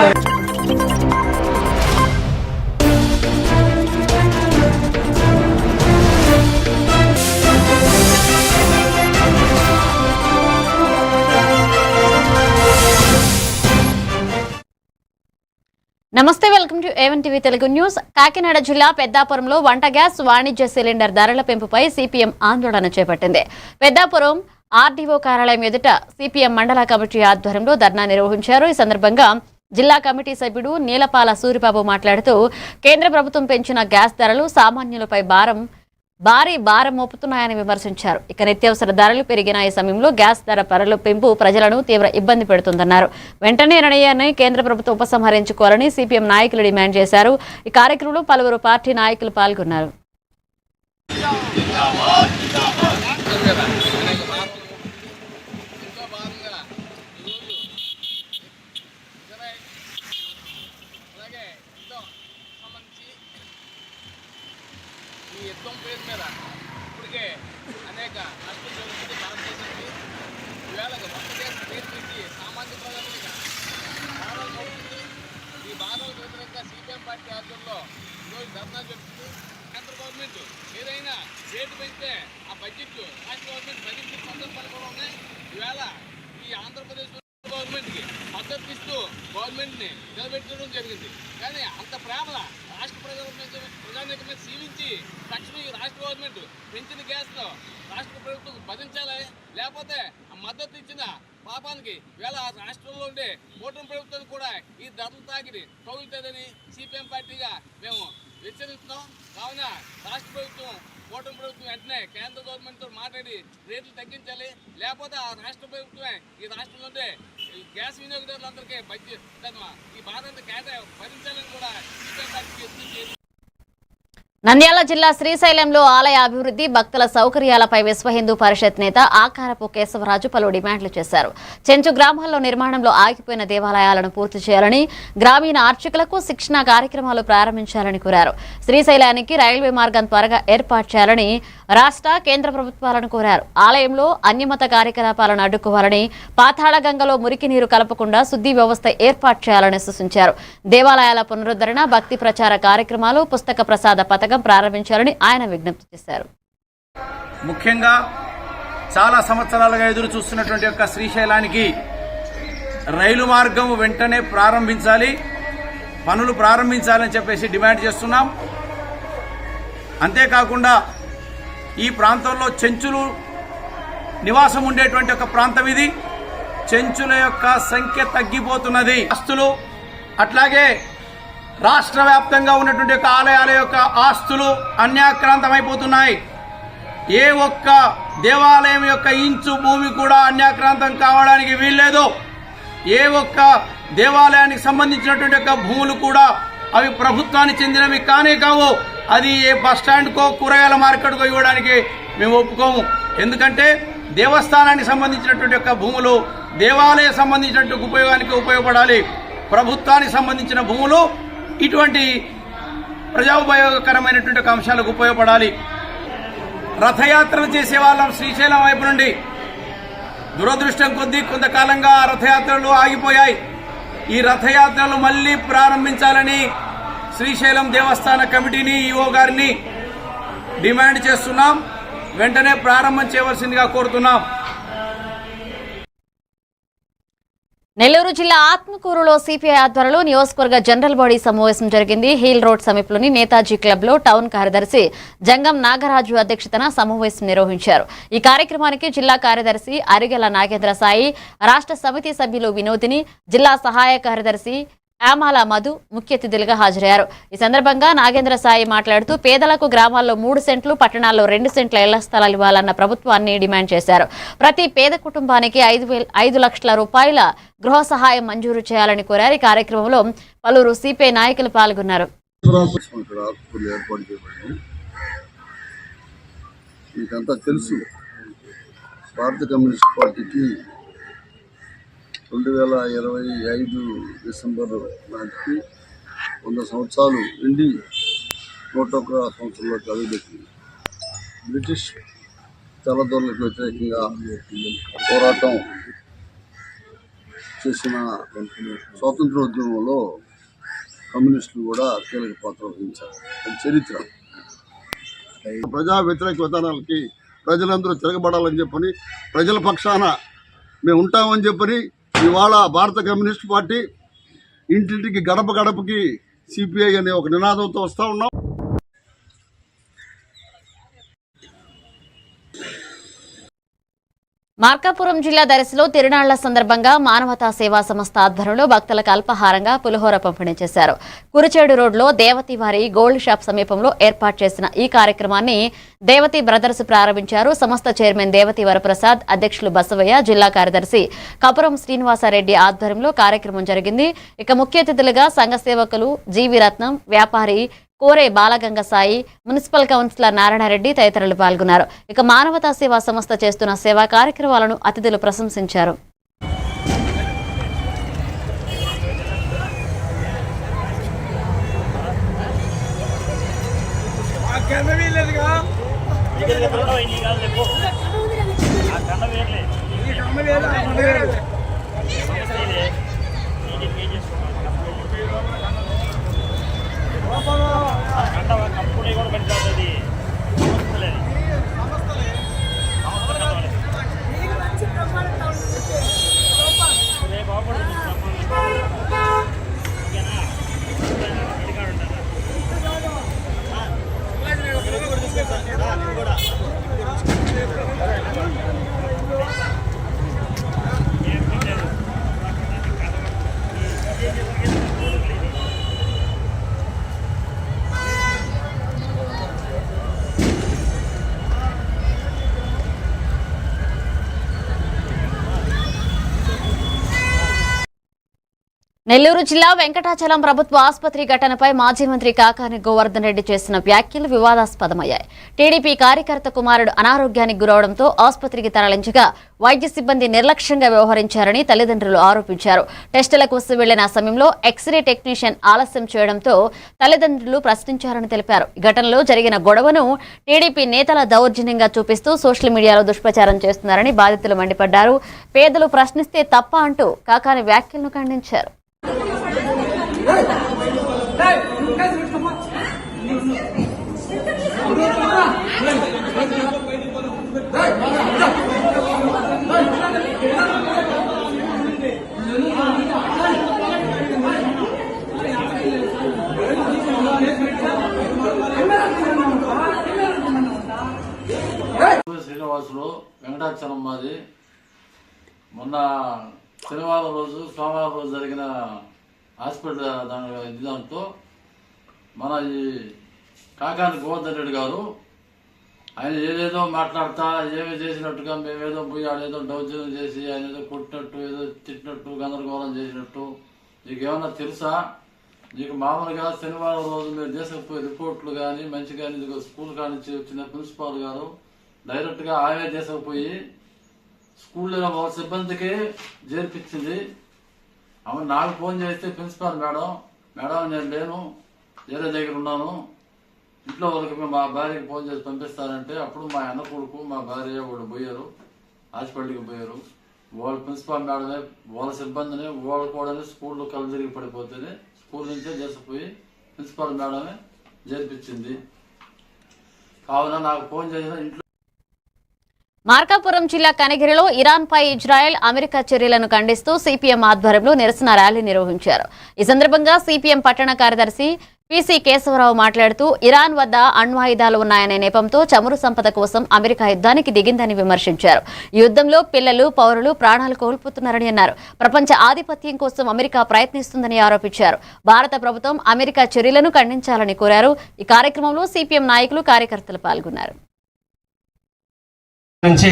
నమస్తే, welcome to A1 TV Telugu news. Kakinada జిల్లా పెద్దాపురంలో వంట గ్యాస్ వాణిజ్య సిలిండర్ ధరల పెంపుపై సిపిఎం ఆందోళన చేపట్టింది. పెద్దాపురం ఆర్డీఓ కార్యాలయం ఎదుట సిపిఎం మండల కమిటీ ఆధ్వర్యంలో ధర్నా నిర్వహించారు. ఈ సందర్భంగా జిల్లా కమిటీ సభ్యుడు నీలపాల సూరిబాబు మాట్లాడుతూ కేంద్ర ప్రభుత్వం పెంచిన గ్యాస్ ధరలు సామాన్యులపై భారీ భారం మోపుతున్నాయని విమర్శించారు. ఇక నిత్యావసర ధరలు పెరిగిన ఈ సమయంలో గ్యాస్ ధర పెంపు ప్రజలను తీవ్ర ఇబ్బంది పెడుతుందన్నారు. వెంటనే నిర్ణయాన్ని కేంద్ర ప్రభుత్వం ఉపసంహరించుకోవాలని సిపిఎం నాయకులు డిమాండ్ చేశారు. ఈ కార్యక్రమంలో పలువురు పార్టీ నాయకులు పాల్గొన్నారు. యుద్ధం పేరు మీద ఇప్పటికే అనేక నష్టం జరుగుతుంది భారతదేశానికి. ఈవేళ వంట గ్యాస్ రేట్ పెంచి సామాన్య ప్రజలకి బాధలు పడుతుంది. ఈ బాధలకు వ్యతిరేకంగా సిపిఎం పార్టీ ఆధ్వర్యంలో ఈరోజు ధర్నా జరుగుతుంది. కేంద్ర గవర్నమెంట్ ఏదైనా రేటు పెంచితే ఆ బడ్జెట్ రాష్ట్ర గవర్నమెంట్ బడ్జెట్ సందర్భాలు కూడా ఉన్నాయి. ఈవేళ ఈ ఆంధ్రప్రదేశ్ గవర్నమెంట్కి మద్దతు ఇస్తూ గవర్నమెంట్ని నిలబెట్టడం జరిగింది. కానీ అంత ప్రేమల రాష్ట్ర ప్రజానీకం మీద సీవించి తక్షణం ఈ రాష్ట్ర గవర్నమెంట్ పెంచిన గ్యాస్లో రాష్ట్ర ప్రభుత్వం భరించాలి. లేకపోతే ఆ మద్దతు ఇచ్చిన పాపానికి వేళ రాష్ట్రంలో ఉండే కూటమి ప్రభుత్వాన్ని కూడా ఈ ధరలు తాకిడి తగులుతుందని సిపిఎం పార్టీగా మేము హెచ్చరిస్తున్నాం. కావున రాష్ట్ర ప్రభుత్వం కూటమి ప్రభుత్వం వెంటనే కేంద్ర గవర్నమెంట్తో మాట్లాడి రేట్లు తగ్గించాలి. లేకపోతే ఆ రాష్ట్ర ప్రభుత్వమే ఈ రాష్ట్రంలో ఉండే గ్యాస్ వినియోగదారులందరికీ ఈ బాధ భరించాలని కూడా సిపిఎం పార్టీకి ఎత్తి. నంద్యాల జిల్లా శ్రీశైలంలో ఆలయ అభివృద్ధి, భక్తుల సౌకర్యాలపై విశ్వ హిందూ పరిషత్ నేత ఆకారపు కేశవరాజు పలు డిమాండ్లు చేశారు. చెంచు గ్రామాల్లో నిర్మాణంలో ఆగిపోయిన దేవాలయాలను పూర్తి చేయాలని, గ్రామీణ ఆర్చకులకు శిక్షణ కార్యక్రమాలు ప్రారంభించాలని కోరారు. శ్రీశైలానికి రైల్వే మార్గం త్వరగా ఏర్పాటు చేయాలని రాష్ట్ర, కేంద్ర ప్రభుత్వాలను కోరారు. ఆలయంలో అన్యమత కార్యకలాపాలను అడ్డుకోవాలని, పాతాళ గంగలో మురికి నీరు కలపకుండా శుద్ధి వ్యవస్థ ఏర్పాటు చేయాలని సూచించారు. దేవాలయాల పునరుద్ధరణ, భక్తి ప్రచార కార్యక్రమాలు, పుస్తక ప్రసాద పథకం ప్రారంభించాలని ఆయన విజ్ఞప్తి చేశారు. ముఖ్యంగా చాలా సంవత్సరాలుగా ఎదురు చూస్తున్నటువంటి యొక్క శ్రీశైలానికి రైలు మార్గం వెంటనే పనులు ప్రారంభించాలని చెప్పేసి డిమాండ్ చేస్తున్నాం. అంతేకాకుండా ఈ ప్రాంతంలో చెంచులు నివాసం ఉండేటువంటి ఒక ప్రాంతం ఇది. చెంచుల యొక్క సంఖ్య తగ్గిపోతున్నది. ఆస్తులు అట్లాగే రాష్ట్ర వ్యాప్తంగా ఉన్నటువంటి యొక్క ఆలయాల యొక్క ఆస్తులు అన్యాక్రాంతమైపోతున్నాయి. ఏ ఒక్క దేవాలయం యొక్క ఇంచు భూమి కూడా అన్యాక్రాంతం కావడానికి వీల్లేదు. ఏ ఒక్క దేవాలయానికి సంబంధించినటువంటి యొక్క భూములు కూడా అవి ప్రభుత్వానికి చెందినవి కానే కావు. అది ఏ బస్టాండ్కో కూరగాయల మార్కెట్కో ఇవ్వడానికి మేము ఒప్పుకోము. ఎందుకంటే దేవస్థానానికి సంబంధించినటువంటి యొక్క భూములు దేవాలయ సంబంధించినటువంటి ఉపయోగానికి ఉపయోగపడాలి. ప్రభుత్వానికి సంబంధించిన భూములు ఇటువంటి ప్రజా ఉపయోగకరమైనటువంటి అంశాలకు ఉపయోగపడాలి. రథయాత్రలు చేసే వాళ్ళం శ్రీశైలం వైపు నుండి దురదృష్టం కొద్దీ కొంతకాలంగా రథయాత్రలు ఆగిపోయాయి. ఈ రథయాత్రలు మళ్లీ ప్రారంభించాలని శ్రీశైలం దేవస్థాన కమిటీని, ఈఓ గారిని డిమాండ్ చేస్తున్నాం. వెంటనే ప్రారంభం చేయవలసిందిగా కోరుతున్నాం. నెల్లూరు జిల్లా ఆత్మకూరులో సిపిఐ ఆధ్వర్యంలో నియోజకవర్గ జనరల్ బాడీ సమావేశం జరిగింది. హిల్ రోడ్ సమీపంలోని నేతాజీ క్లబ్ లో టౌన్ కార్యదర్శి జంగం నాగరాజు అధ్యక్షతన సమావేశం నిర్వహించారు. ఈ కార్యక్రమానికి జిల్లా కార్యదర్శి అరిగెల నాగేంద్ర సాయి, రాష్ట్ర సమితి సభ్యులు వినోదిని, జిల్లా సహాయ కార్యదర్శి ఆమాల మధు ముఖ్య అతిథులుగా హాజరయ్యారు. ఈ సందర్భంగా నాగేంద్ర సాయి మాట్లాడుతూ పేదలకు గ్రామాల్లో 3 సెంట్లు, పట్టణాల్లో 2 సెంట్ల ఇళ్ల స్థలాలు ఇవ్వాలన్న ప్రభుత్వాన్ని డిమాండ్ చేశారు. ప్రతి పేద కుటుంబానికి 5 లక్షల రూపాయల గృహ సహాయం మంజూరు చేయాలని కోరారు. ఈ కార్యక్రమంలో పలువురు సిపిఐ నాయకులు పాల్గొన్నారు. భారత కమ్యూనిస్ట్ పార్టీకి 2025 డిసెంబర్ నాటికి 100 సంవత్సరాలు నిండి 101 సంవత్సరంలోకి అడుగుపెట్టింది. బ్రిటిష్ తెల్లదొరలకు వ్యతిరేకంగా పోరాటం చేసిన స్వాతంత్రోద్యమంలో కమ్యూనిస్టులు కూడా కీలక పాత్ర వహించారు. అది చరిత్ర. ప్రజా వ్యతిరేక విధానాలకి ప్రజలందరూ తిరగబడాలని చెప్పని, ప్రజల పక్షాన మేము ఉంటామని చెప్పని ఇవాళ భారత కమ్యూనిస్ట్ పార్టీ ఇంటింటికి గడప గడపకి సిపిఐ అనే ఒక నినాదంతో వస్తూ ఉన్నాం. మార్కాపురం జిల్లా దర్శిలో తిరునాళ్ల సందర్భంగా మానవతా సేవా సంస్థ ఆధ్వర్యంలో భక్తులకు అల్పాహారంగా పులిహోర పంపిణీ చేశారు. కురిచేడు రోడ్లో దేవతి వారి గోల్డ్ షాప్ సమీపంలో ఏర్పాటు చేసిన ఈ కార్యక్రమాన్ని దేవతి బ్రదర్స్ ప్రారంభించారు. సంస్థ చైర్మన్ దేవతి వరప్రసాద్, అధ్యక్షులు బసవయ్య, జిల్లా కార్యదర్శి కపురం శ్రీనివాసరెడ్డి ఆధ్వర్యంలో కార్యక్రమం జరిగింది. ఇక ముఖ్య అతిథులుగా సంఘ సేవకులు జీవి రత్నం, వ్యాపారి కోరే బాలగంగ సాయి, మున్సిపల్ కౌన్సిలర్ నారాయణరెడ్డి తదితరులు పాల్గొన్నారు. ఇక మానవతా సేవా సంస్థ చేస్తున్న సేవా కార్యక్రమాలను అతిథులు ప్రశంసించారు. నెల్లూరు జిల్లా వెంకటాచలం ప్రభుత్వ ఆసుపత్రి ఘటనపై మాజీ మంత్రి కాకాని గోవర్ధన్ రెడ్డి చేసిన వ్యాఖ్యలు వివాదాస్పదమయ్యాయి. టీడీపీ కార్యకర్త కుమారుడు అనారోగ్యానికి గురవడంతో ఆసుపత్రికి తరలించగా వైద్య సిబ్బంది నిర్లక్ష్యంగా వ్యవహరించారని తల్లిదండ్రులు ఆరోపించారు. టెస్టుల కోసం వెళ్లిన సమయంలో ఎక్స్రే టెక్నీషియన్ ఆలస్యం చేయడంతో తల్లిదండ్రులు ప్రశ్నించారని తెలిపారు. ఈ ఘటనలో జరిగిన గొడవను టీడీపీ నేతల దౌర్జన్యంగా చూపిస్తూ సోషల్ మీడియాలో దుష్ప్రచారం చేస్తున్నారని బాధితులు మండిపడ్డారు. పేదలు ప్రశ్నిస్తే తప్ప అంటూ కాకాని వ్యాఖ్యలను ఖండించారు. శ్రీనివాసులు వెంకటాచలం మాది. మొన్న శనివారం రోజు సోమవారం రోజు జరిగిన హాస్పిటల్ దాంతో మన ఈ కాకాని గోవర్ధన్ రెడ్డి గారు ఆయన ఏదేదో మాట్లాడతా ఏమి చేసినట్టుగా మేమేదో పోయి ఆడేదో దౌర్జన్యం చేసి ఆయన ఏదో కొట్టినట్టు ఏదో తిట్టినట్టు గందరగోళం చేసినట్టు నీకేమన్నా తెలుసా? నీకు మామూలుగా శనివారం రోజు మీరు తీసుకుపోయి రిపోర్ట్లు కానీ మంచి కానీ స్కూల్ కానించి వచ్చిన ప్రిన్సిపాల్ గారు డైరెక్ట్గా ఆమె తీసుకుపోయి స్కూల్లో వాళ్ళ సిబ్బందికి చేర్పించింది. ఆమె నాకు ఫోన్ చేస్తే ప్రిన్సిపాల్ మేడం నేను లేను, వేరే దగ్గర ఉన్నాను, ఇంట్లో వాళ్ళకి మా భార్యకి ఫోన్ చేసి పంపిస్తానంటే అప్పుడు మా అన్న కొడుకు మా భార్య వాళ్ళు పోయారు, హాస్పిటల్కి పోయారు. వాళ్ళ ప్రిన్సిపాల్ మేడమే వాళ్ళ సిబ్బందిని వాళ్ళు కూడా స్కూల్లో కళ్ళు తిరిగి పడిపోతేనే స్కూల్ నుంచే చేసిపోయి ప్రిన్సిపాల్ మేడమే చేర్పించింది. కావున నాకు ఫోన్ చేసిన ఇంట్లో. మార్కాపురం జిల్లా కనిగిరిలో ఇరాన్పై ఇజ్రాయెల్, అమెరికా చర్యలను ఖండిస్తూ సిపిఎం ఆధ్వర్యంలో నిరసన ర్యాలీ నిర్వహించారు. ఈ సందర్భంగా సిపిఎం పట్టణ కార్యదర్శి పిసి కేశవరావు మాట్లాడుతూ ఇరాన్ వద్ద అణ్వాయుధాలు ఉన్నాయనే నెపంతో చమురు సంపద కోసం అమెరికా యుద్ధానికి దిగిందని విమర్శించారు. ఈ యుద్ధంలో పిల్లలు, పౌరులు ప్రాణాలు కోల్పోతున్నారని అన్నారు. ప్రపంచ ఆధిపత్యం కోసం అమెరికా ప్రయత్నిస్తుందని ఆరోపించారు. భారత ప్రభుత్వం అమెరికా చర్యలను ఖండించాలని కోరారు. ఈ కార్యక్రమంలో సిపిఎం నాయకులు, కార్యకర్తలు పాల్గొన్నారు. నుంచి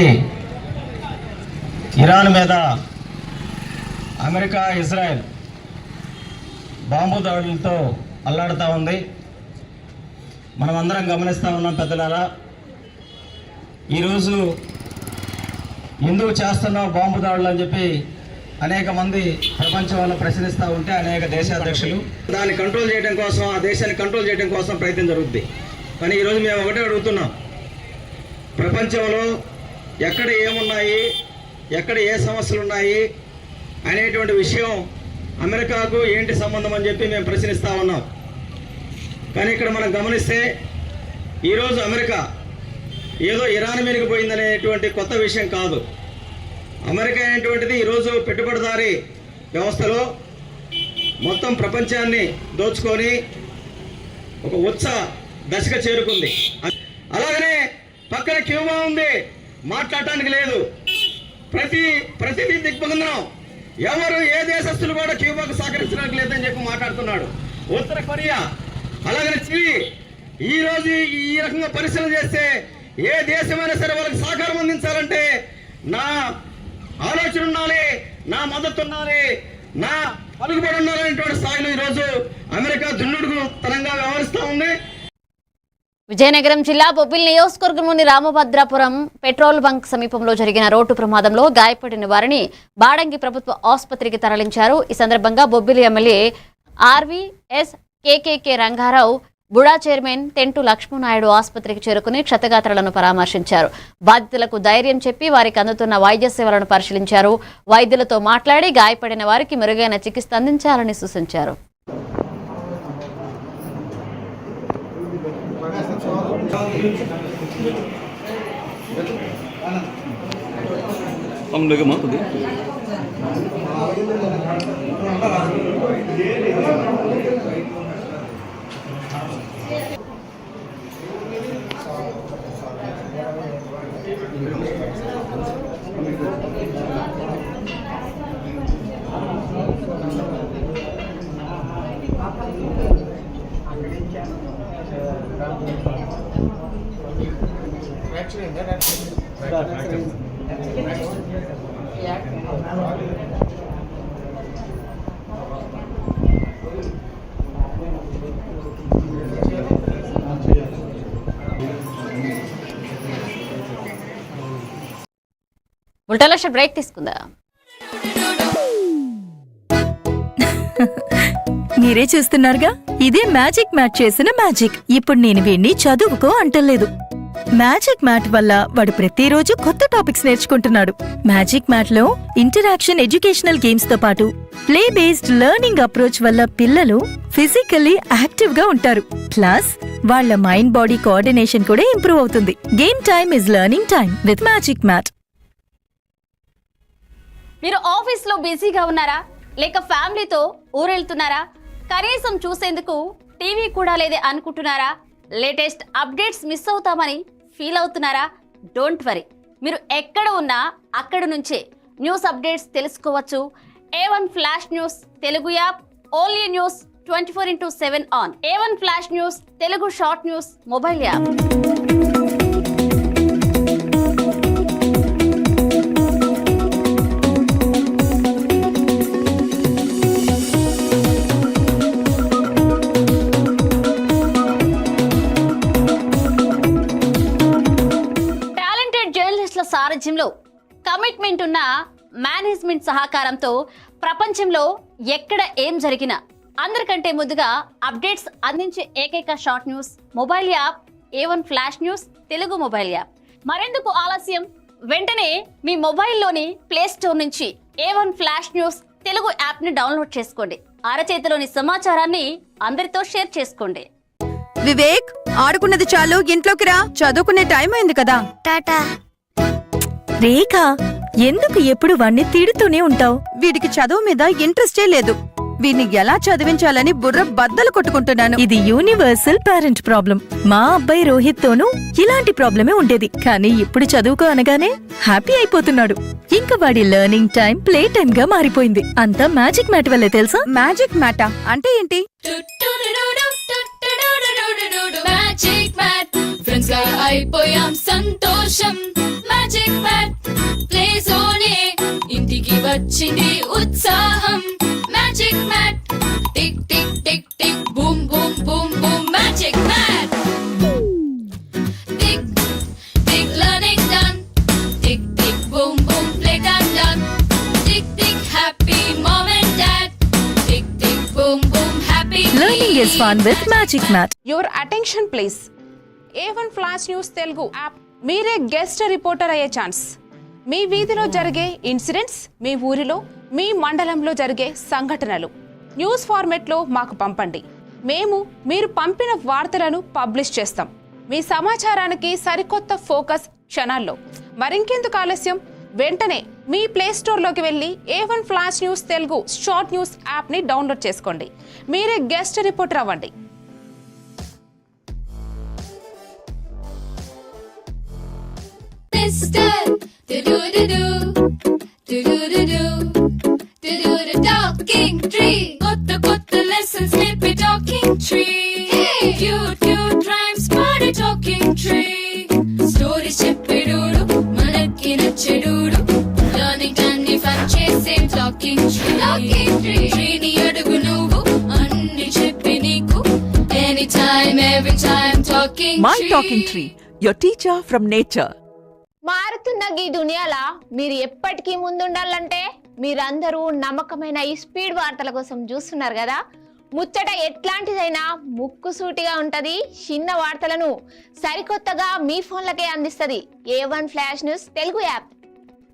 ఇరాన్ మీద అమెరికా, ఇజ్రాయెల్ బాంబు దాడులతో అల్లాడుతూ ఉంది. మనమందరం గమనిస్తూ ఉన్నాం పెద్దలారా. ఈరోజు ఎందుకు చేస్తున్నావు బాంబు దాడులు అని చెప్పి అనేక మంది ప్రపంచంలో ప్రశ్నిస్తూ ఉంటే అనేక దేశాధ్యక్షులు దాన్ని కంట్రోల్ చేయడం కోసం, ఆ దేశాన్ని కంట్రోల్ చేయడం కోసం ప్రయత్నం జరుగుద్ది. కానీ ఈరోజు మేము ఒకటే అడుగుతున్నాం, ప్రపంచంలో ఎక్కడ ఏమున్నాయి, ఎక్కడ ఏ సమస్యలు ఉన్నాయి, అనేటువంటి విషయం అమెరికాకు ఏంటి సంబంధం అని చెప్పి మేము ప్రశ్నిస్తూ ఉన్నాం. కానీ ఇక్కడ మనం గమనిస్తే ఈరోజు అమెరికా ఏదో ఇరాన్ మీదకి పోయిందనేటువంటి కొత్త విషయం కాదు. అమెరికా అనేటువంటిది ఈరోజు పెట్టుబడిదారీ వ్యవస్థలో మొత్తం ప్రపంచాన్ని దోచుకొని ఒక ఉత్సాహ దశకు చేరుకుంది. అలాగనే పక్కన క్యూబా ఉంది, మాట్లాడటానికి లేదు. ప్రతిదీ దిగ్బంధనం. ఎవరు ఏ దేశస్తులు కూడా క్యూబాకు సహకరించడానికి లేదని చెప్పి మాట్లాడుతున్నాడు. ఉత్తర కొరియా, అలాగనే చిలీ ఈ రోజు ఈ రకంగా పరిశీలన చేస్తే ఏ దేశమైనా సరే వాళ్ళకి సహకారం అందించాలంటే నా ఆలోచన ఉండాలి, నా మద్దతు ఉండాలి, నా పలుకుబడి ఉండాలనేటువంటి స్థాయిలో ఈరోజు అమెరికా దున్నుడుకు తరంగా వ్యవహరిస్తూ ఉంది. విజయనగరం జిల్లా బొబ్బిలి నియోజకవర్గంలోని రామభద్రాపురం పెట్రోల్ బంక్ సమీపంలో జరిగిన రోడ్డు ప్రమాదంలో గాయపడిన వారిని బాడంగి ప్రభుత్వ ఆసుపత్రికి తరలించారు. ఈ సందర్భంగా Bobbili MLA RVS KKK Rangarao, BUDA chairman Tentu Lakshmananaidu ఆసుపత్రికి చేరుకుని క్షతగాత్రులను పరామర్శించారు. బాధితులకు ధైర్యం చెప్పి వారికి అందుతున్న వైద్య సేవలను పరిశీలించారు. వైద్యులతో మాట్లాడి గాయపడిన వారికి మెరుగైన చికిత్స అందించాలని సూచించారు. బుల్టెన్ బ్రేక్ తీసుకుందా. మీరే చూస్తున్నారుగా, ఇదే మ్యాజిక్ మ్యాట్ చేసిన మ్యాజిక్. ఇప్పుడు నేను వీణ్ణి చదువుకో అంటలేదు. మ్యాజిక్ మ్యాట్ వల్ల వాడు ప్రతిరోజు కొత్త టాపిక్స్ నేర్చుకుంటున్నాడు. మ్యాజిక్ మ్యాట్ లో ఇంటరాక్షన్ ఎడ్యుకేషనల్ గేమ్స్ తో పాటు ప్లే బేస్డ్ లెర్నింగ్ అప్రోచ్ వల్ల పిల్లలు ఫిజికల్లీ యాక్టివ్ గా ఉంటారు. ప్లస్ వాళ్ళ మైండ్ బాడీ కోఆర్డినేషన్ కూడా ఇంప్రూవ్ అవుతుంది. Game time is learning time with Magic Mat. మీరు ఆఫీస్లో బిజీగా ఉన్నారా, లేక ఫ్యామిలీతో ఊరెళ్తున్నారా, కనీసం చూసేందుకు టీవీ కూడా లేదే అనుకుంటున్నారా, లేటెస్ట్ అప్డేట్స్ మిస్ అవుతామని ఫీల్ అవుతున్నారా? డోంట్ వరీ, మీరు ఎక్కడ ఉన్నా అక్కడ నుంచే న్యూస్ అప్డేట్స్ తెలుసుకోవచ్చు. A1 flash news Telugu app, only news 24/7 on. A1 flash news Telugu short news mobile app. సారథ్యంలో కమిట్మెంట్ ఉన్న మేనేజ్మెంట్ సహకారంతో ప్రపంచంలో ఎక్కడ ఏం జరిగినా అందరికంటే ముందుగా అప్డేట్స్ అందించే ఏకైక short news mobile app A1 flash news Telugu mobile app. మరెందుకు ఆలస్యం, వెంటనే మీ మొబైల్లోని ప్లే స్టోర్ నుంచి A1 flash news Telugu app ని డౌన్లోడ్ చేసుకోండి. అరచేతిలోని సమాచారాన్ని అందరితో షేర్ చేసుకోండి. వివేక్, ఆడుకున్నది చాలు, ఇంట్లోకి రా, చదువుకునే టైం అయింది కదా. టాటా. రేఖ, ఎందుకు ఎప్పుడు వాణ్ణి తిడుతూనే ఉంటావు? వీడికి చదువు మీద ఇంట్రెస్టే లేదు. వీడిని ఎలా చదివించాలని బుర్ర బద్దలు కొట్టుకుంటున్నాను. ఇది యూనివర్సల్ పేరెంట్ ప్రాబ్లం. మా అబ్బాయి రోహిత్ తోనూ ఇలాంటి ప్రాబ్లమే ఉండేది. కానీ ఇప్పుడు చదువుకో అనగానే హ్యాపీ అయిపోతున్నాడు. ఇంకా వాడి లెర్నింగ్ టైం ప్లే టైం గా మారిపోయింది. అంతా మ్యాజిక్ మ్యాట్ వల్లే తెలుసా? మ్యాజిక్ మ్యాటా అంటే ఏంటి? మ్యాజిక్ మ్యాట్ ఫ్రెండ్స్ గా అయిపోయాం సంతోషం. మ్యాజిక్ మ్యాట్ ప్లే జోనే ఇంటికి వచ్చింది ఉత్సాహం. Magic Mat tick tick tick tick boom boom boom boom. Magic Mat tick tick learning done. Tick tick boom boom play time done. Tick tick happy mom and dad. Tick tick boom boom happy. Learning is fun with Magic Mat. Your attention please. A1 flash news Telugu app. మీరే guest reporter అయ్యే chance. మీ వీధిలో జరిగే incidents, మీ ఊరిలో మీ మండలంలో జరిగే సంఘటనలు news ఫార్మెట్లో మాకు పంపండి. మేము మీరు పంపిన వార్తలను పబ్లిష్ చేస్తాం. మీ సమాచారానికి సరికొత్త ఫోకస్ క్షణాల్లో. మరింకెందుకు ఆలస్యం, వెంటనే మీ ప్లే స్టోర్లోకి వెళ్ళి A1 flash news Telugu short news యాప్ని డౌన్లోడ్ చేసుకోండి. మీరే గెస్ట్ రిపోర్టర్ అవ్వండి. Talking tree, కొత్త lessons నేర్పే talking tree. Hey, cute rhymes పాడే talking tree. Stories చెప్పేడోడు మనకి నచ్చేడోడు. Learning అన్ని fun చేసే talking tree. Tree ని అడుగు నువ్వు అన్ని చెప్పి నీకు. Anytime, every time talking tree. My talking tree, your teacher from nature. మారుతున్న ఈ దునియాలా మీరు ఎప్పటికీ ముందుండాలంటే మీరందరూ నమ్మకమైన ఈ స్పీడ్ వార్తల కోసం చూస్తున్నారు కదా. ముచ్చట ఎట్లాంటిదైనా ముక్కుసూటిగా ఉంటది. చిన్న వార్తలను సరికొత్తగా మీ ఫోన్లకే అందిస్తుంది A1 flash news Telugu app.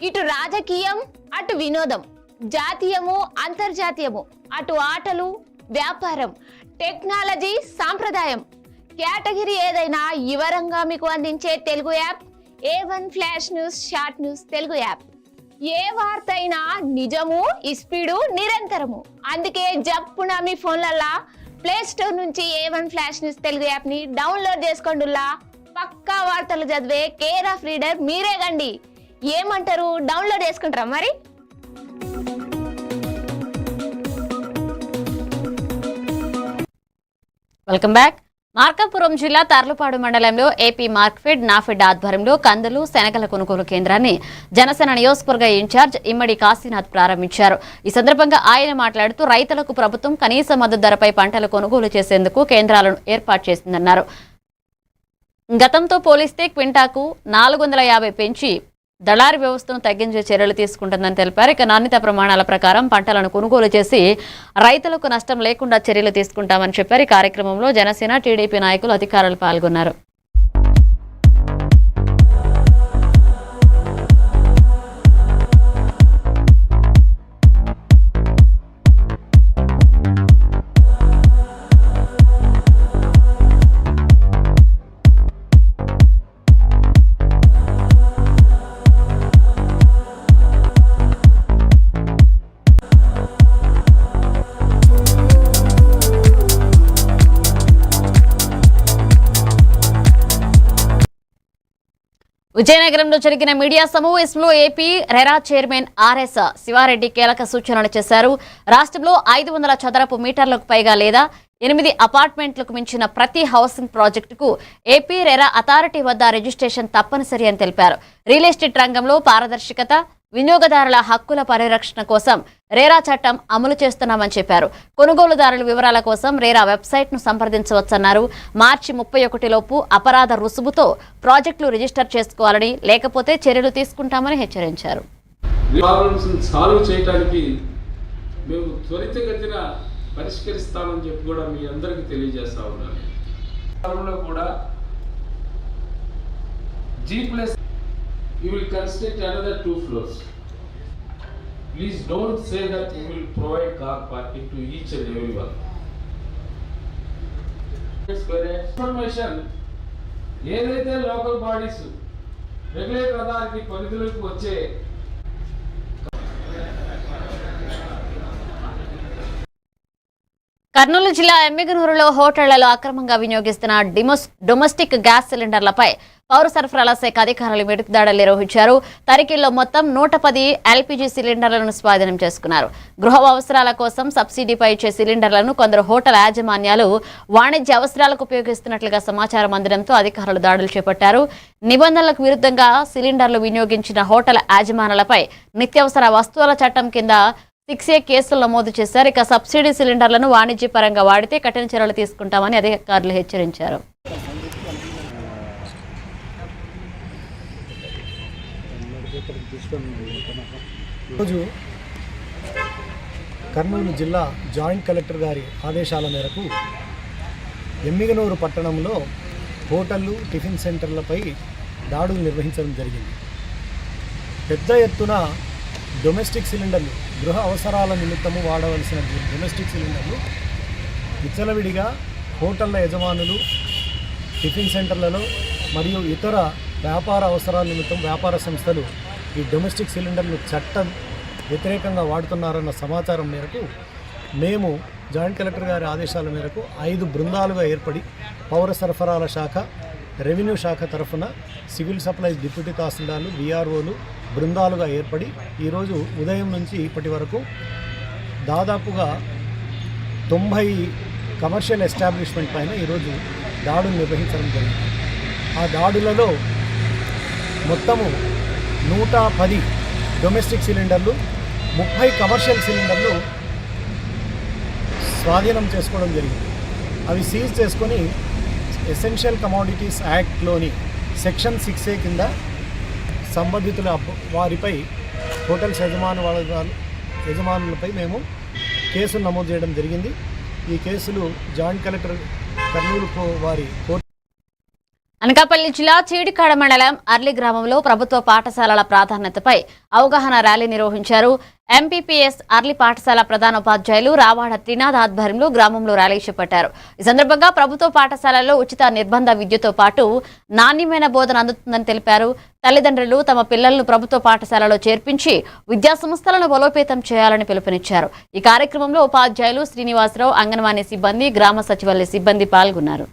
ఇటు రాజకీయం, అటు వినోదం, జాతీయము, అంతర్జాతీయము, అటు ఆటలు, వ్యాపారం, టెక్నాలజీ, సాంప్రదాయం, కేటగిరీ ఏదైనా వివరంగా మీకు అందించే Telugu app A1 flash news short news Telugu app. ఏ వార్త అయినా నిజము, స్పీడు, నిరంతరము. అందుకే జప్పున మీ ఫోన్లల్లా ప్లే స్టోర్ నుంచి A1 flash news Telugu app ని డౌన్లోడ్ చేసుకోండిలా. పక్కా వార్తలు చదివే కేర్ ఆఫ్ రీడర్ మీరే గండి. ఏమంటారు, డౌన్లోడ్ చేసుకుంటారా మరి? Welcome back. మార్కాపురం జిల్లా తర్లుపాడు మండలంలో ఏపీ మార్క్ఫెడ్, నాఫెడ్ ఆధ్వర్యంలో కందులు, శనగల కొనుగోలు కేంద్రాన్ని జనసేన నియోజకవర్గ ఇన్ఛార్జ్ ఇమ్మడి కాశీనాథ్ ప్రారంభించారు. ఈ సందర్భంగా ఆయన మాట్లాడుతూ రైతులకు ప్రభుత్వం కనీస మద్దతు ధరపై పంటలు కొనుగోలు చేసేందుకు కేంద్రాలను ఏర్పాటు చేసిందన్నారు. గతంతో పోలిస్తే క్వింటాకు 450 పెంచి దళారీ వ్యవస్థను తగ్గించే చర్యలు తీసుకుంటుందని తెలిపారు. ఇక నాణ్యత ప్రమాణాల ప్రకారం పంటలను కొనుగోలు చేసి రైతులకు నష్టం లేకుండా చర్యలు తీసుకుంటామని చెప్పారు. ఈ కార్యక్రమంలో జనసేన, టీడీపీ నాయకులు, అధికారులు పాల్గొన్నారు. విజయనగరంలో జరిగిన మీడియా సమావేశంలో AP RERA chairman RS Siva Reddy కీలక సూచనలు చేశారు. రాష్ట్రంలో 500 చదరపు మీటర్లకు పైగా లేదా 8 అపార్ట్మెంట్లకు మించిన ప్రతి హౌసింగ్ ప్రాజెక్టుకు ఏపీ రెరా అథారిటీ వద్ద రిజిస్ట్రేషన్ తప్పనిసరి అని తెలిపారు. రియల్ ఎస్టేట్ రంగంలో పారదర్శకత, వినియోగదారుల హక్కుల పరిరక్షణ కోసం రేరా చట్టం అమలు చేస్తున్నామని చెప్పారు. కొనుగోలుదారుల వివరాల కోసం రేరా వెబ్సైట్ ను సంప్రదించవచ్చన్నారు. మార్చి 31 లోపు అపరాధ రుసుముతో ప్రాజెక్టులు రిజిస్టర్ చేసుకోవాలని, లేకపోతే చర్యలు తీసుకుంటామని హెచ్చరించారు. సాల్వ్ చేయడానికి మేము త్వరితగతిన పరిష్కరిస్తామని చెప్పి కూడా మీ అందరికీ తెలియజేస్తా ఉన్నాను. కాలంలో కూడా G+ you will construct another 2 floors. Please don't say that you will provide car parking to each and everyone. Information ఏదైతే లోకల్ బాడీస్ రెగ్యులేటర్ అథారిటీ పరిధిలోకి వచ్చే కర్నూలు జిల్లా ఎమ్మిగనూరులో హోటళ్లలో అక్రమంగా వినియోగిస్తున్న డొమెస్టిక్ గ్యాస్ సిలిండర్లపై పౌర సరఫరాల శాఖ అధికారులు వెతుకుదాడులు నిర్వహించారు. తనిఖీల్లో మొత్తం 110 ఎల్పీజీ సిలిండర్లను స్వాధీనం చేసుకున్నారు. గృహ అవసరాల కోసం సబ్సిడీపై ఇచ్చే సిలిండర్లను కొందరు హోటల్ యాజమాన్యాలు వాణిజ్య అవసరాలకు ఉపయోగిస్తున్నట్లుగా సమాచారం అందడంతో అధికారులు దాడులు చేపట్టారు. నిబంధనలకు విరుద్ధంగా సిలిండర్లు వినియోగించిన హోటల్ యాజమానులపై నిత్యావసర వస్తువుల చట్టం కింద 6A కేసులు నమోదు చేశారు. ఇక సబ్సిడీ సిలిండర్లను వాణిజ్యపరంగా వాడితే కఠిన చర్యలు తీసుకుంటామని అధికారులు హెచ్చరించారు. ఈరోజు కర్నూలు జిల్లా జాయింట్ కలెక్టర్ గారి ఆదేశాల మేరకు ఎమ్మిగనూరు పట్టణంలో హోటళ్లు, టిఫిన్ సెంటర్లపై దాడులు నిర్వహించడం జరిగింది. పెద్ద ఎత్తున డొమెస్టిక్ సిలిండర్లు, గృహ అవసరాల నిమిత్తము వాడవలసిన డొమెస్టిక్ సిలిండర్లు విచ్చలవిడిగా హోటళ్ల యజమానులు, టిఫిన్ సెంటర్లలో మరియు ఇతర వ్యాపార అవసరాల నిమిత్తం వ్యాపార సంస్థలు ఈ డొమెస్టిక్ సిలిండర్లు చట్టం వ్యతిరేకంగా వాడుతున్నారన్న సమాచారం మేరకు మేము జాయింట్ కలెక్టర్ గారి ఆదేశాల మేరకు 5 బృందాలుగా ఏర్పడి పౌర సరఫరాల శాఖ, రెవెన్యూ శాఖ తరఫున సివిల్ సప్లైస్ డిప్యూటీ తహసీల్దార్లు, విఆర్ఓలు బృందాలుగా ఏర్పడి ఈరోజు ఉదయం నుంచి ఇప్పటి వరకు దాదాపుగా 90 కమర్షియల్ ఎస్టాబ్లిష్మెంట్ పైన ఈరోజు దాడులు నిర్వహించడం జరిగింది. ఆ దాడులలో మొత్తము 110 డొమెస్టిక్ సిలిండర్లు, 30 కమర్షియల్ సిలిండర్లు స్వాధీనం చేసుకోవడం జరిగింది. అవి సీజ్ చేసుకొని ఎసెన్షియల్ కమోడిటీస్ యాక్ట్లోని సెక్షన్ 6A కింద సంబంధితుల వారిపై హోటల్స్ యజమానులపై మేము కేసులు నమోదు చేయడం జరిగింది. ఈ కేసులు జాయింట్ కలెక్టర్ కర్నూలు వారి కోర్టు. అనకాపల్లి జిల్లా చీడికాడ మండలం అర్లి గ్రామంలో ప్రభుత్వ పాఠశాలల ప్రాధాన్యతపై అవగాహన ర్యాలీ నిర్వహించారు. ఎంపీపీఎస్ అర్లి పాఠశాల ప్రధానోపాధ్యాయులు రావాడ త్రినాథ్ ఆధ్వర్యంలో గ్రామంలో ర్యాలీ చేపట్టారు. ఈ సందర్భంగా ప్రభుత్వ పాఠశాలల్లో ఉచిత నిర్బంధ విద్యతో పాటు నాణ్యమైన బోధన అందుతుందని తెలిపారు. తల్లిదండ్రులు తమ పిల్లలను ప్రభుత్వ పాఠశాలలో చేర్పించి విద్యా సంస్థలను బలోపేతం చేయాలని పిలుపునిచ్చారు. ఈ కార్యక్రమంలో ఉపాధ్యాయులు శ్రీనివాసరావు, అంగన్వాడీ సిబ్బంది, గ్రామ సచివాలయ సిబ్బంది పాల్గొన్నారు.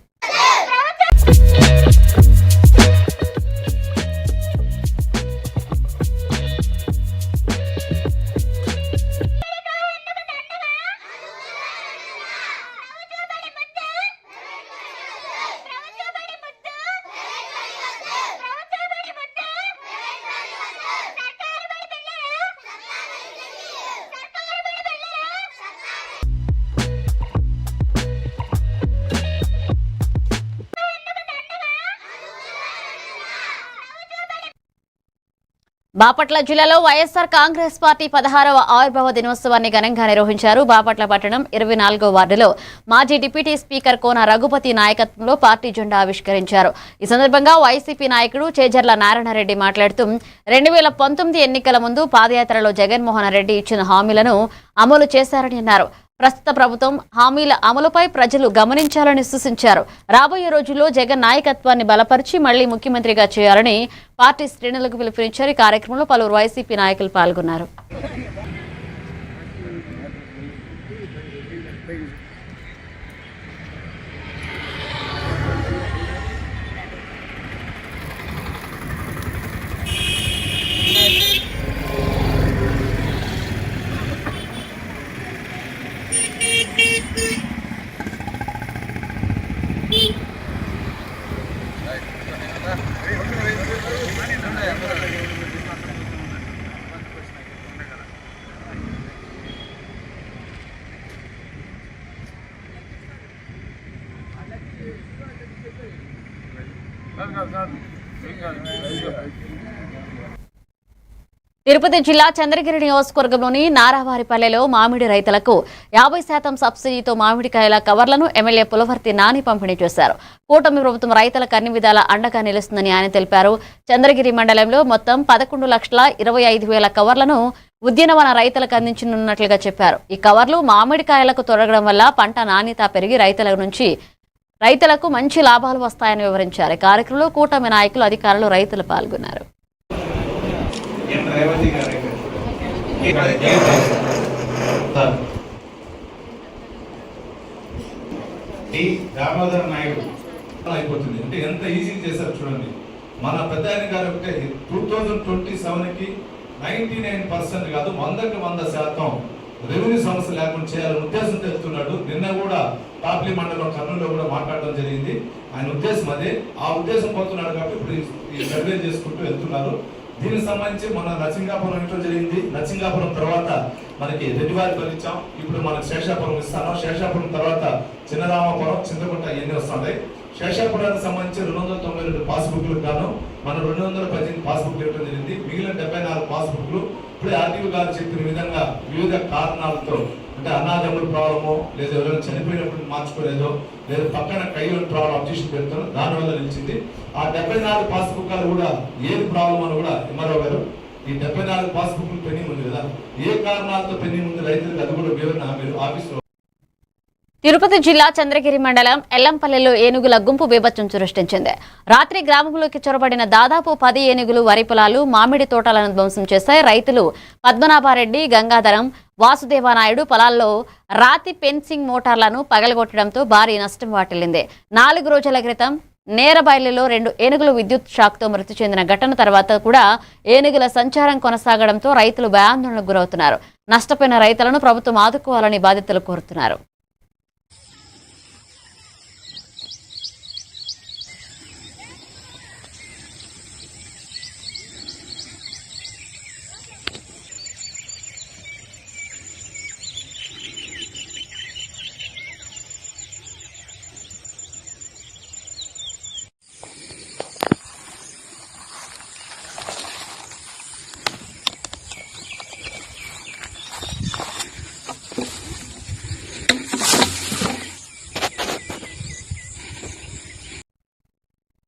బాపట్ల జిల్లాలో వైఎస్ఆర్ కాంగ్రెస్ పార్టీ 16వ ఆవిర్భావ దినోత్సవాన్ని ఘనంగా నిర్వహించారు. బాపట్ల పట్టణం 24వ వార్డులో మాజీ డిప్యూటీ స్పీకర్ కోన రఘుపతి నాయకత్వంలో పార్టీ జెండా ఆవిష్కరించారు. ఈ సందర్భంగా వైసీపీ నాయకుడు చేజర్ల నారాయణరెడ్డి మాట్లాడుతూ 2019 ఎన్నికల ముందు పాదయాత్రలో జగన్మోహన్ రెడ్డి ఇచ్చిన హామీలను అమలు చేశారని అన్నారు. ప్రస్తుత ప్రభుత్వం హామీల అమలుపై ప్రజలు గమనించాలని సూచించారు. రాబోయే రోజుల్లో జగన్ నాయకత్వాన్ని బలపరిచి మళ్లీ ముఖ్యమంత్రిగా చేయాలని పార్టీ శ్రేణులకు పిలుపునిచ్చారు. ఈ కార్యక్రమంలో పలువురు వైసీపీ నాయకులు పాల్గొన్నారు. తిరుపతి జిల్లా చంద్రగిరి నియోజకవర్గంలోని నారావారిపల్లెలో మామిడి రైతులకు 50% సబ్సిడీతో మామిడికాయల కవర్లను ఎమ్మెల్యే పులవర్తి నాని పంపిణీ చేశారు. కూటమి ప్రభుత్వం రైతులకు అన్ని విధాల అండగా నిలుస్తుందని ఆయన తెలిపారు. చంద్రగిరి మండలంలో మొత్తం 11,25,000 కవర్లను ఉద్యానవన రైతులకు అందించనున్నట్లుగా చెప్పారు. ఈ కవర్లు మామిడికాయలకు తొలగడం వల్ల పంట నాణ్యత పెరిగి రైతులకు మంచి లాభాలు వస్తాయని వివరించారు. ఈ కార్యక్రమంలో కూటమి నాయకులు, అధికారులు, రైతులు పాల్గొన్నారు. దామోదర్ నాయుడు అయిపోతుంది అంటే ఎంత ఈజీ చేశారు చూడండి. మన పెద్ద ఆయన గారు ఒకటే 2027కి 99% కాదు 100కి 100% రెవెన్యూ సమస్య లేకుండా చేయాలని ఉద్దేశంతో వెళ్తున్నాడు. నిన్న కూడా తాప్లీ మండలం కర్నూలులో కూడా మాట్లాడడం జరిగింది. ఆయన ఉద్దేశం అదే. ఆ ఉద్దేశం పోతున్నాడు కాబట్టి ఇప్పుడు ఈ సర్వే చేసుకుంటూ వెళ్తున్నారు. దీనికి సంబంధించి మన నరసింగాపురం ఇంట్లో జరిగింది. నరసింగాపురం తర్వాత మనకి రెడ్డివారిపల్లి ఇచ్చాం. ఇప్పుడు మనకు శేషాపురం ఇస్తాను. శేషాపురం తర్వాత చిన్నరామాపురం, చింతకుంట ఇవన్నీ వస్తున్నాయి. శేషాపురానికి సంబంధించి 292 పాస్బుక్లకు గాను మనం 218 పాస్బుక్లు ఇవ్వడం జరిగింది. మిగిలిన 74 పాస్బుక్లు ఇప్పుడే ఆర్టీఓ గారు చెప్పిన విధంగా వివిధ కారణాలతో అంటే అన్నాదమ్ముల ప్రాబ్లమో లేదా ఎవరైనా చనిపోయినప్పుడు మార్చుకోలేదో లేదా పక్కన కయ్యూరు ప్రాబ్లం అబ్జెక్షన్ పెడతారు, దానివల్ల నిలిచింది. ఆ 74 పాస్బుక్లు కూడా ఏది ప్రాబ్లం అని కూడా ఎంఆర్ఓ గారు ఈ 74 పాస్బుక్లు పెండింగ్ ఉంది కదా, ఏ కారణాలతో పెండింగ్ ఉంది రైతులకు అది కూడా వివరణ మీరు ఆఫీస్లో. తిరుపతి జిల్లా చంద్రగిరి మండలం ఎల్లంపల్లెలో ఏనుగుల గుంపు బీభత్సం సృష్టించింది. రాత్రి గ్రామంలోకి చొరబడిన దాదాపు 10 ఏనుగులు వరి పొలాలు, మామిడి తోటలను ధ్వంసం చేశాయి. రైతులు పద్మనాభారెడ్డి, గంగాధరం, వాసుదేవానాయుడు పొలాల్లో రాతి ఫెన్సింగ్ మోటార్లను పగలగొట్టడంతో భారీ నష్టం వాటిల్లింది. 4 రోజుల క్రితం నేరబైలులో 2 ఏనుగులు విద్యుత్ షాక్తో మృతి చెందిన ఘటన తర్వాత కూడా ఏనుగుల సంచారం కొనసాగడంతో రైతులు భయాందోళనకు గురవుతున్నారు. నష్టపోయిన రైతులను ప్రభుత్వం ఆదుకోవాలని బాధితులు కోరుతున్నారు.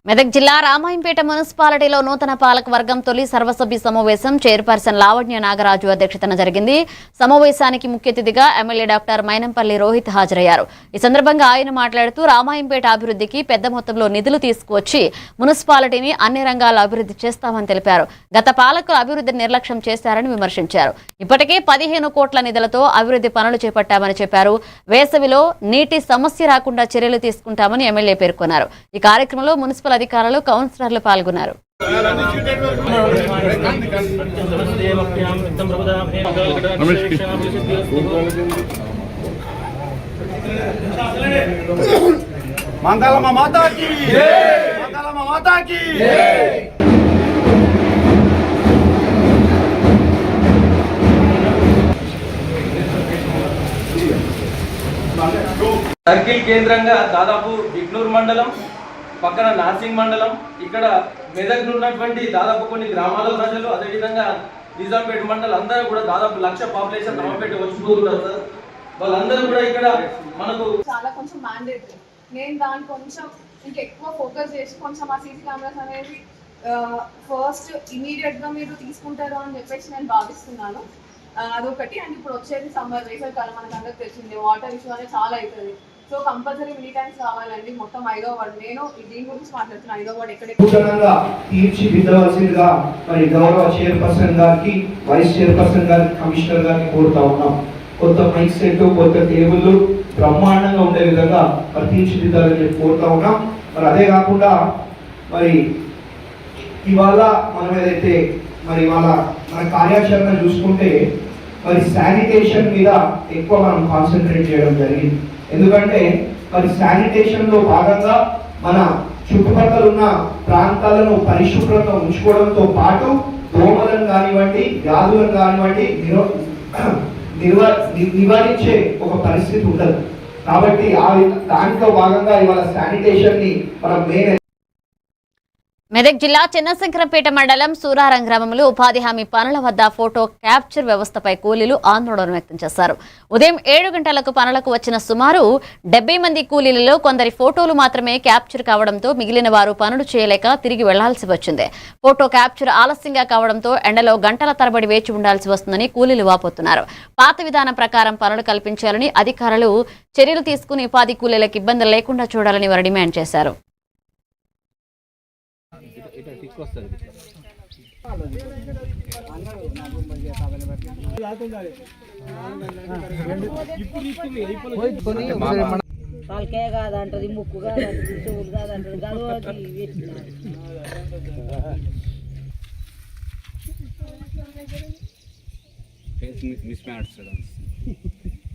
మెదక్ జిల్లా రామాయంపేట మున్సిపాలిటీలో నూతన పాలక వర్గం తొలి సర్వసభ్య సమావేశం చైర్పర్సన్ లావణ్య నాగరాజు అధ్యక్షతన జరిగింది. సమావేశానికి ముఖ్య అతిథిగా ఎమ్మెల్యే డాక్టర్ మైనంపల్లి రోహిత్ హాజరయ్యారు. ఈ సందర్భంగా ఆయన మాట్లాడుతూ రామాయంపేట అభివృద్ధికి పెద్ద మొత్తంలో నిధులు తీసుకువచ్చి మున్సిపాలిటీని అన్ని రంగాల్లో అభివృద్ధి చేస్తామని తెలిపారు. గత పాలకులు అభివృద్ధిని నిర్లక్ష్యం చేశారని విమర్శించారు. ఇప్పటికే 15 కోట్ల నిధులతో అభివృద్ధి పనులు చేపట్టామని చెప్పారు. వేసవిలో నీటి సమస్య రాకుండా చర్యలు తీసుకుంటామని ఎమ్మెల్యే పేర్కొన్నారు. ఈ కార్యక్రమంలో మున్సిపల్ అధికారులు, కౌన్సిలర్లు పాల్గొన్నారు. మంగళమ్మ మాతాకి జై, మంగళమ్మ మాతాకి జై. సర్కిల్ కేంద్రంగా దాదాపు బిగ్నూర్ మండలం, పక్కన నార్సింగ్ మండలం, ఇక్కడ మెదక్ ఉన్నటువంటి దాదాపు కొన్ని గ్రామాల ప్రజలు, అదేవిధంగా నిజాంపేట మండలం అందరూ కూడా దాదాపు 1,00,000 పాపులేషన్ రామపేట వచ్చిపోతున్నారు సార్. వాళ్ళందరూ కూడా ఇక్కడ మనకు చాలా కొంచెం మ్యాండేటరీ. నేను దాన్ని కొంచెం ఇంకెక్కువ ఫోకస్ చేసి కొంచెం ఆ సీసీ కెమెరాస్ అనేది ఫస్ట్ ఇమీడియట్గా మీరు తీసుకుంటారు అని చెప్పేసి నేను భావిస్తున్నాను. అదొకటి. అండ్ ఇప్పుడు వచ్చేది సమ్మర్, వేసవి కాలం మనకు అందరికి తెలిసింది, వాటర్ ఇష్యూ అనేది చాలా అవుతుంది. సో కంపల్సరీ మినీ ట్యాంక్స్ కావాలండి. మొత్తం 5వ వార్డు, నేను దీని గురించి మాట్లాడుతున్నాను. 5వ వార్డు ఎక్కడ తీర్చిదిద్దవలసిందిగా మరి గౌరవ చైర్పర్సన్ గారికి, వైస్ చైర్పర్సన్ గారికి, కమిషనర్ గారికి కోరుతా ఉన్నాం. కొత్త మైక్ సెట్, కొత్త టేబుల్ బ్రహ్మాండంగా ఉండే విధంగా మరి తీర్చిదిద్దాలని చెప్పి కోరుతా ఉన్నాం. మరి అదే కాకుండా మరి ఇవాళ మనం ఏదైతే మరి ఇవాళ మన కార్యాచరణ చూసుకుంటే మరి శానిటేషన్ మీద ఎక్కువ మనం కాన్సన్ట్రేట్ చేయడం జరిగింది. ఎందుకంటే మరి శానిటేషన్ లో భాగంగా మన చుట్టుపక్కల ఉన్న ప్రాంతాలను పరిశుభ్రంగా ఉంచుకోవడంతో పాటు దోమలను కానివ్వండి, వ్యాధులను కానివ్వండి నివారించే ఒక పరిస్థితి ఉండదు. కాబట్టి దాంట్లో భాగంగా ఇవాళ శానిటేషన్ ని మనం మెయిన్. మెదక్ జిల్లా చిన్నశంకరంపేట మండలం సూరారం గ్రామంలో ఉపాధి హామీ పనుల వద్ద ఫోటో క్యాప్చర్ వ్యవస్థపై కూలీలు ఆందోళన వ్యక్తం చేశారు. ఉదయం 7 గంటలకు పనులకు వచ్చిన సుమారు 70 మంది కూలీలలో కొందరి ఫోటోలు మాత్రమే క్యాప్చర్ కావడంతో మిగిలిన వారు పనులు చేయలేక తిరిగి వెళ్లాల్సి వచ్చింది. ఫోటో క్యాప్చర్ ఆలస్యంగా కావడంతో ఎండలో గంటల తరబడి వేచి ఉండాల్సి వస్తుందని కూలీలు వాపోతున్నారు. పాత విధానం ప్రకారం పనులు కల్పించాలని అధికారులు చర్యలు తీసుకుని ఉపాధి కూలీలకు ఇబ్బందులు లేకుండా చూడాలని వారు డిమాండ్ చేశారు. తలకే కాదంటది, ముక్కు కాదంటది, చెవులు కాదంటది,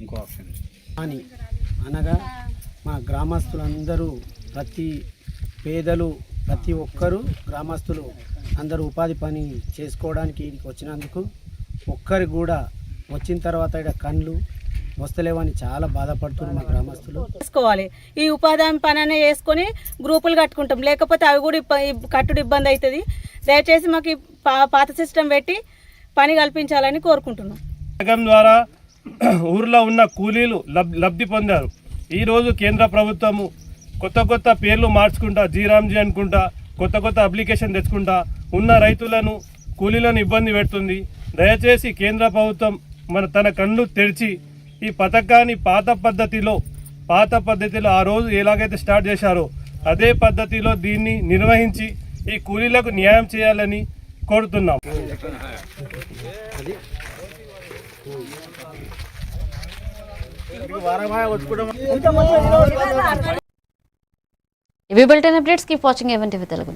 ఇంకో ఆప్షన్ అని అనగా మా గ్రామస్తులందరూ, ప్రతి పేదలు, ప్రతి ఒక్కరూ గ్రామస్తులు అందరూ ఉపాధి పని చేసుకోవడానికి ఇక్కడికి వచ్చినందుకు ఒక్కరు కూడా వచ్చిన తర్వాత ఇక్కడ కళ్ళు వస్తలేవని చాలా బాధపడుతున్నారు మా గ్రామస్తులు. చేసుకోవాలి ఈ ఉపాధి పని అనే చేసుకొని గ్రూపులు కట్టుకుంటాం, లేకపోతే అవి కూడా కట్టుడు ఇబ్బంది అవుతుంది. దయచేసి మాకు పాత సిస్టమ్ పెట్టి పని కల్పించాలని కోరుకుంటున్నాం. పథకం ద్వారా ఊర్లో ఉన్న కూలీలు లబ్ధి పొందారు. ఈరోజు కేంద్ర ప్రభుత్వము కొత్త పేర్లు మార్చుకుంటా, జీరామ్జీ అనుకుంటా, కొత్త అప్లికేషన్ తెచ్చుకుంటా ఉన్న రైతులను కూలీలను ఇబ్బంది పెడుతుంది. దయచేసి కేంద్ర ప్రభుత్వం తన కళ్ళు తెరిచి ఈ పథకాన్ని పాత పద్ధతిలో ఆ రోజు ఎలాగైతే స్టార్ట్ చేశారో అదే పద్ధతిలో దీన్ని నిర్వహించి ఈ కూలీలకు న్యాయం చేయాలని కోరుతున్నాం. ఇవి bulletin updates. Keep watching A1 TV Telugu.